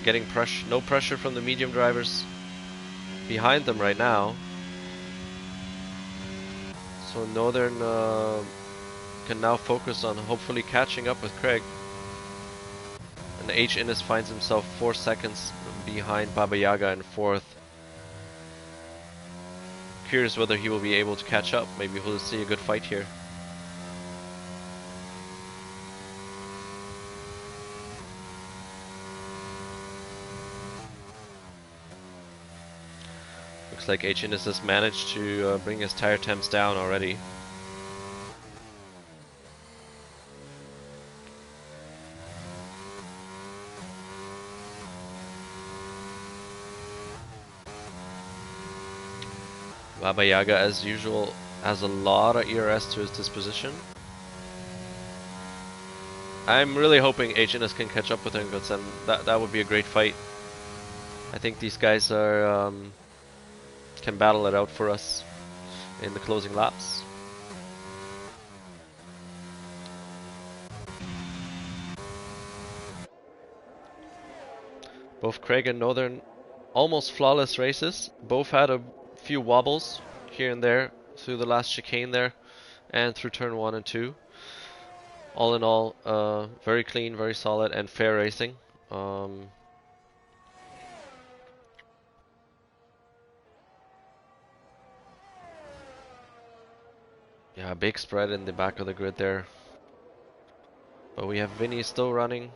getting no pressure from the medium drivers behind them right now. So Northern can now focus on hopefully catching up with Craig. And H. Innes finds himself 4 seconds behind Baba Yaga in 4th. Curious whether he will be able to catch up. Maybe we'll see a good fight here. Looks like H. Innes has managed to bring his tire temps down already. Baba Yaga, as usual, has a lot of ERS to his disposition. I'm really hoping HNS can catch up with him, because that would be a great fight. I think these guys are can battle it out for us in the closing laps. Both Craig and Northern almost flawless races. Both had a few wobbles here and there through the last chicane there and through turn 1 and 2. All in all, very clean, very solid and fair racing. Yeah, big spread in the back of the grid there. But we have Vinny still running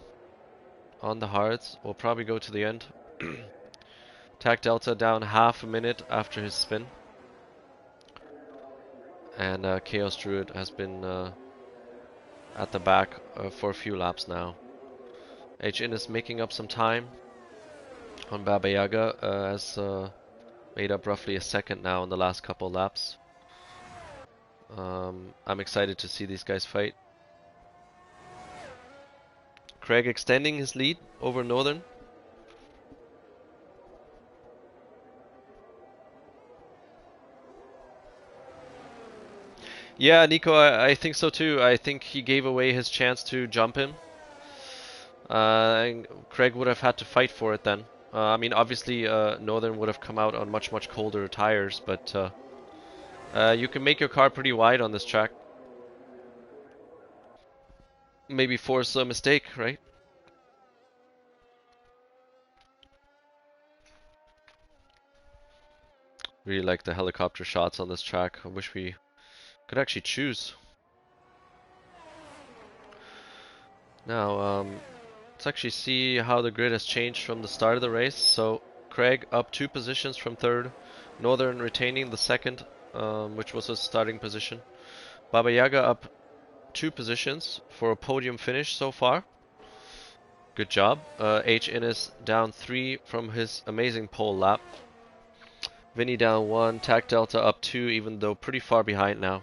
on the hards. We'll probably go to the end. Tac Delta down half a minute after his spin. And Chaos Druid has been at the back for a few laps now. H-In is making up some time on Baba Yaga, has made up roughly a second now in the last couple laps. I'm excited to see these guys fight. Craig extending his lead over Northern Yeah, Nico, I think so too. I think he gave away his chance to jump him. And Craig would have had to fight for it then. I mean, obviously, Northern would have come out on much colder tires, but you can make your car pretty wide on this track. Maybe force a mistake, right? Really like the helicopter shots on this track. I wish we could actually choose. Now, let's actually see how the grid has changed from the start of the race. So, Craig up 2 positions from 3rd. Northern retaining the 2nd, which was his starting position. Baba Yaga up 2 positions for a podium finish so far. Good job. H Innes down 3 from his amazing pole lap. Vinny down 1, Tac Delta up 2, even though pretty far behind now.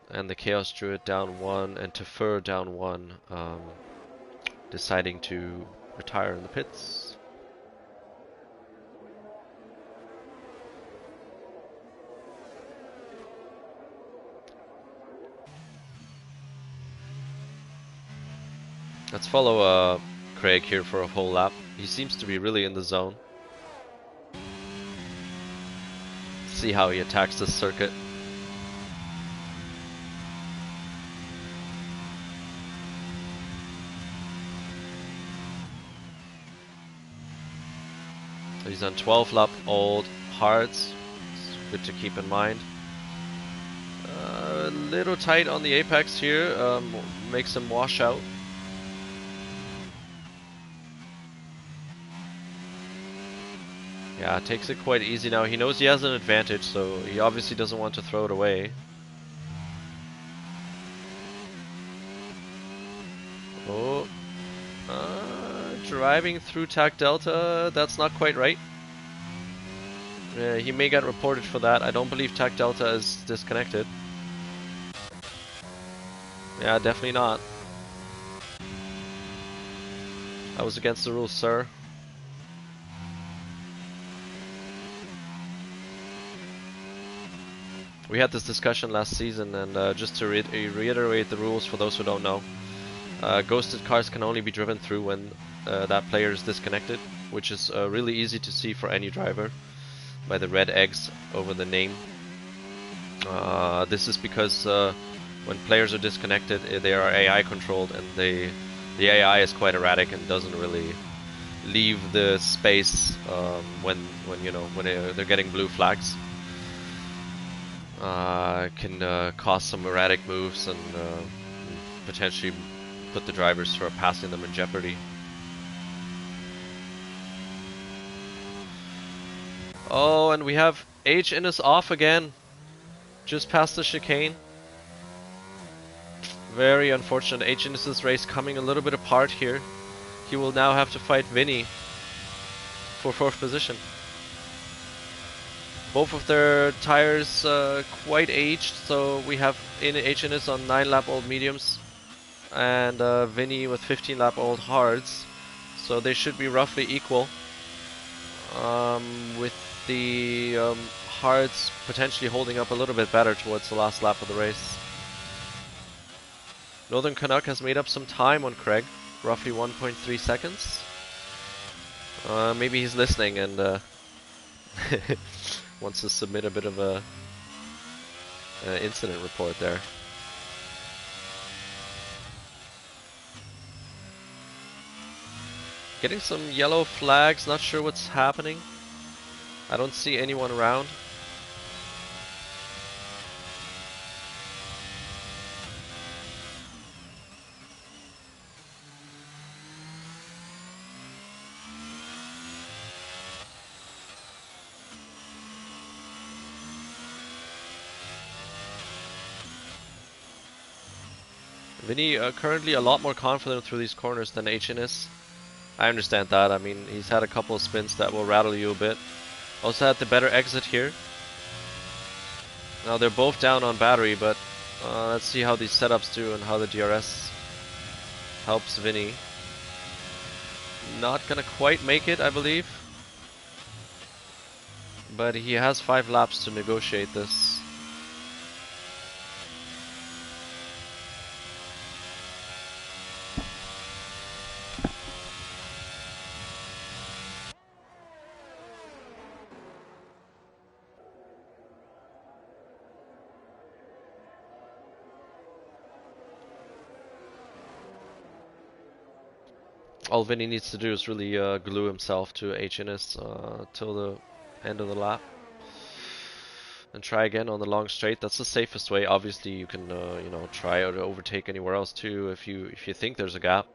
And the Chaos Druid down 1, and Tefer down 1, deciding to retire in the pits. Let's follow Craig here for a whole lap. He seems to be really in the zone. See how he attacks this circuit. He's on 12 lap old hards. It's good to keep in mind. A little tight on the apex here. Makes him wash out. Yeah, takes it quite easy now. He knows he has an advantage, so he obviously doesn't want to throw it away. Oh, driving through TAC Delta, that's not quite right. He may get reported for that. I don't believe TAC Delta is disconnected. Yeah, definitely not. That was against the rules, sir. We had this discussion last season, and just to reiterate the rules for those who don't know. Ghosted cars can only be driven through when that player is disconnected, which is really easy to see for any driver by the red eggs over the name. This is because when players are disconnected, they are AI controlled, and the AI is quite erratic and doesn't really leave the space when they're getting blue flags. Can cause some erratic moves and potentially put the drivers who are passing them in jeopardy. Oh, and we have H Innes off again, just past the chicane. Very unfortunate. H Innes' race coming a little bit apart here. He will now have to fight Vinny for 4th position. Both of their tires quite aged, so we have H Innes on 9 lap old mediums and Vinny with 15 lap old hards, so they should be roughly equal, with the hards potentially holding up a little bit better towards the last lap of the race. Northern Canuck has made up some time on Craig, roughly 1.3 seconds. Maybe he's listening and wants to submit a bit of a incident report there. Getting some yellow flags, not sure what's happening. I don't see anyone around. Vinny currently a lot more confident through these corners than H Innes. I understand that. I mean, he's had a couple of spins that will rattle you a bit. Also had the better exit here. Now they're both down on battery, but let's see how these setups do and how the DRS helps Vinny. Not gonna quite make it, I believe. But he has 5 laps to negotiate this. All Vinny needs to do is really glue himself to H-Innes till the end of the lap. And try again on the long straight. That's the safest way. Obviously, you can you know, try to overtake anywhere else too if you think there's a gap.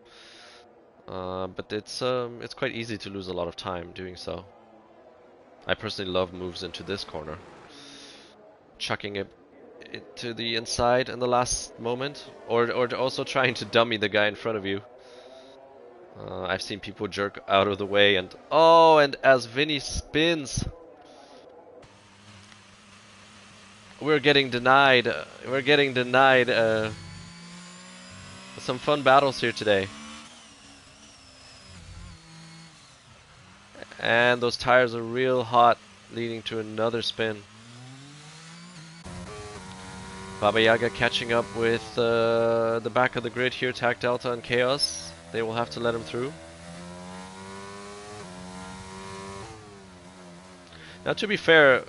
But it's quite easy to lose a lot of time doing so. I personally love moves into this corner, chucking it to the inside in the last moment, or also trying to dummy the guy in front of you. I've seen people jerk out of the way, and oh, and as Vinny spins. We're getting denied. We're getting denied some fun battles here today. And those tires are real hot, leading to another spin. Baba Yaga catching up with the back of the grid here, Tac Delta and Chaos. They will have to let him through. Now, to be fair,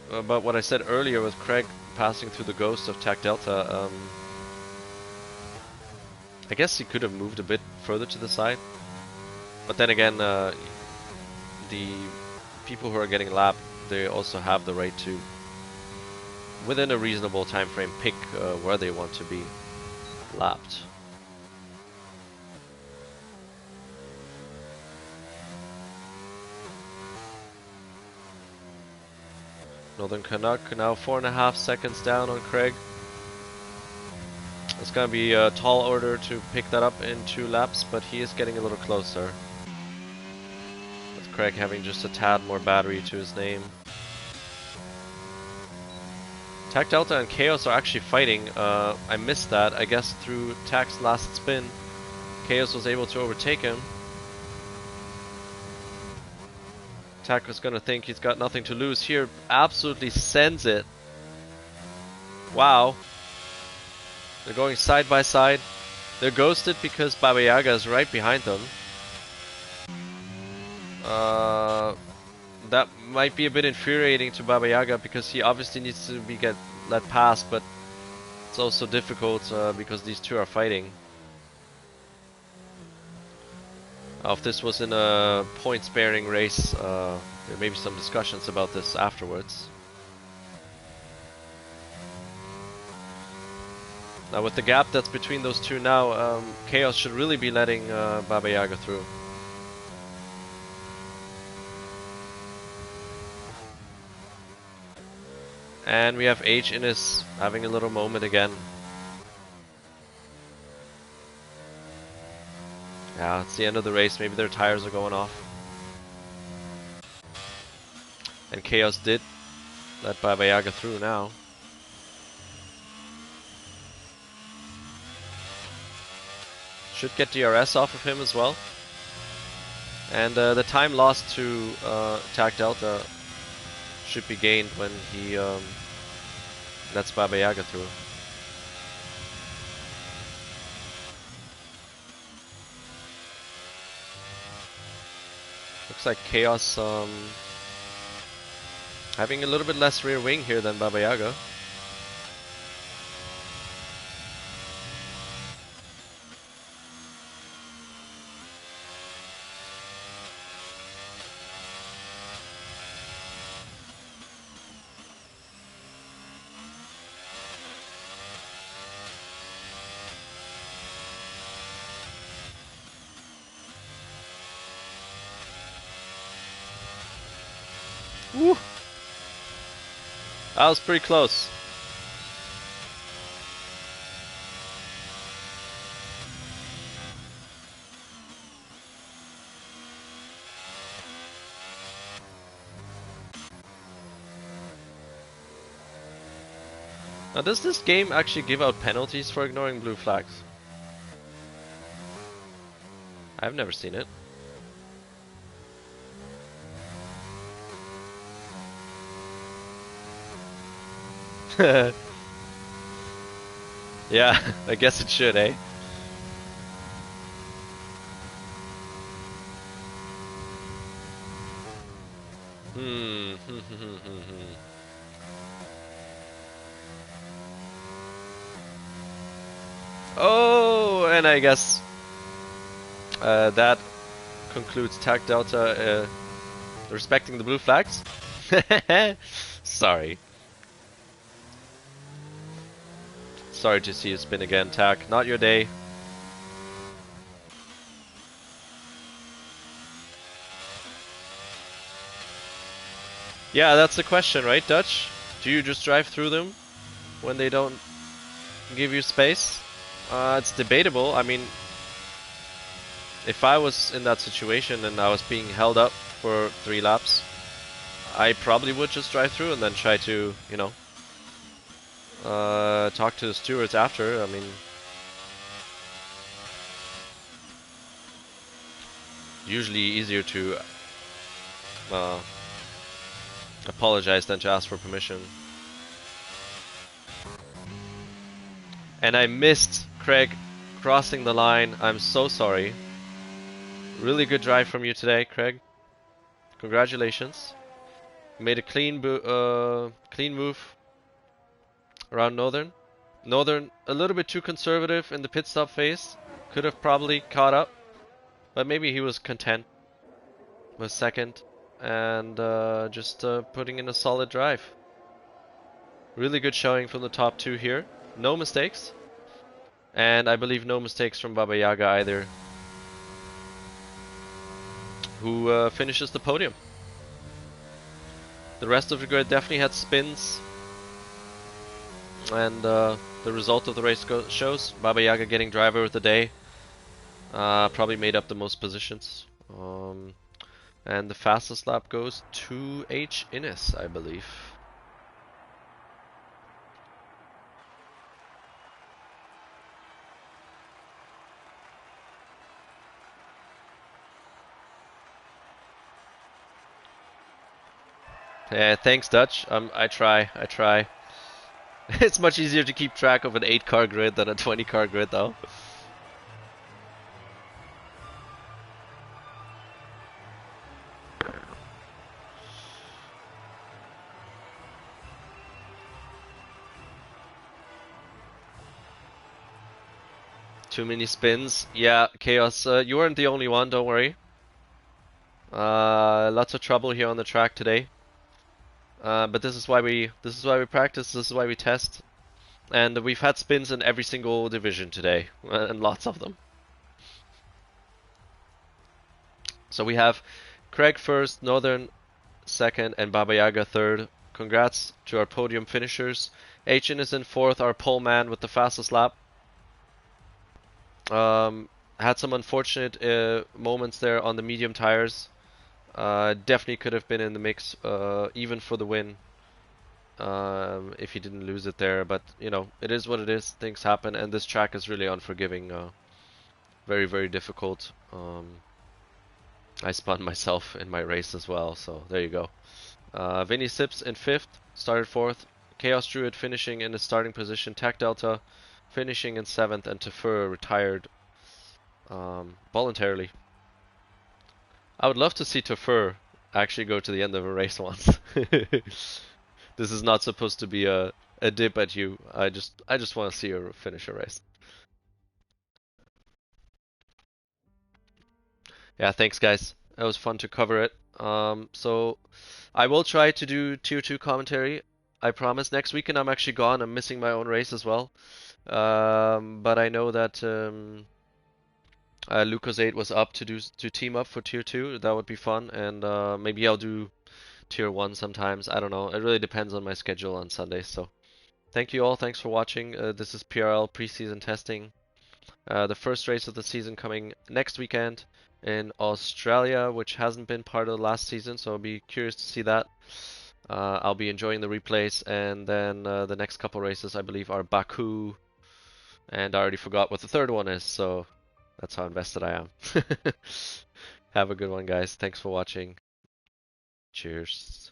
about what I said earlier with Craig passing through the ghost of Tac Delta, I guess he could have moved a bit further to the side. But then again, the people who are getting lapped, they also have the right to, within a reasonable time frame, pick where they want to be lapped. Northern Canuck now 4.5 seconds down on Craig. It's going to be a tall order to pick that up in 2 laps, but he is getting a little closer. With Craig having just a tad more battery to his name. Tac Delta and Chaos are actually fighting. I missed that. I guess through Tac's last spin, Chaos was able to overtake him. Tac was gonna think he's got nothing to lose here. Absolutely sends it. Wow. They're going side by side. They're ghosted because Baba Yaga is right behind them. That might be a bit infuriating to Baba Yaga because he obviously needs to be let past, but it's also difficult because these two are fighting. If this was in a point-sparing race, there may be some discussions about this afterwards. Now with the gap that's between those two now, Chaos should really be letting Baba Yaga through. And we have H-Innes having a little moment again. Yeah, it's the end of the race. Maybe their tires are going off. And Chaos did let Baba Yaga through now. Should get DRS off of him as well. And the time lost to Tac Delta should be gained when he lets Baba Yaga through. Looks like Chaos having a little bit less rear wing here than Baba Yaga. Woo! That was pretty close. Now, does this game actually give out penalties for ignoring blue flags? I've never seen it. Yeah, I guess it should, eh? Oh, and I guess That concludes Tag Delta respecting the blue flags. Sorry. Sorry to see you spin again, Tack. Not your day. Yeah, that's the question, right, Dutch? Do you just drive through them when they don't give you space? It's debatable. I mean, if I was in that situation and I was being held up for 3 laps, I probably would just drive through and then try to, you know, talk to the stewards after. I mean, usually easier to apologize than to ask for permission. And I missed Craig crossing the line. I'm so sorry. Really good drive from you today, Craig. Congratulations. You made a clean move around Northern. Northern a little bit too conservative in the pit stop phase. Could have probably caught up, but maybe he was content with second and just putting in a solid drive. Really good showing from the top 2 here. No mistakes. And I believe no mistakes from Baba Yaga either, who finishes the podium. The rest of the grid definitely had spins, and the result of the race shows Baba Yaga getting driver of the day. Probably made up the most positions. And the fastest lap goes to H. Innes, I believe. Yeah, thanks, Dutch. I try. It's much easier to keep track of an 8-car grid than a 20-car grid, though. Too many spins. Yeah, Chaos, you weren't the only one, don't worry. Lots of trouble here on the track today. But this is why we practice, this is why we test. And we've had spins in every single division today, and lots of them. So we have Craig first, Northern second, and Baba Yaga third. Congrats to our podium finishers. H is in fourth, our pole man with the fastest lap. Had some unfortunate moments there on the medium tires. Definitely could have been in the mix, even for the win, if he didn't lose it there. But you know, it is what it is. Things happen, and this track is really unforgiving. Very, very difficult. I spun myself in my race as well, so there you go. Vinny Sips in fifth, started fourth. Chaos Druid finishing in the starting position. Tech Delta finishing in seventh, and Tefur retired voluntarily. I would love to see Tefur actually go to the end of a race once. This is not supposed to be a dip at you. I just want to see her finish a race. Yeah, thanks guys. It was fun to cover it. So I will try to do tier 2 commentary. I promise. Next weekend I'm actually gone. I'm missing my own race as well. But I know that Lucas 8 was up to team up for tier 2. That would be fun, and maybe I'll do tier 1 sometimes. I don't know. It really depends on my schedule on Sundays. So thank you all. Thanks for watching. This is PRL preseason testing. The first race of the season coming next weekend in Australia, which hasn't been part of the last season, so I'll be curious to see that. I'll be enjoying the replays, and then the next couple races I believe are Baku, and I already forgot what the third one is, so that's how invested I am. Have a good one, guys. Thanks for watching. Cheers.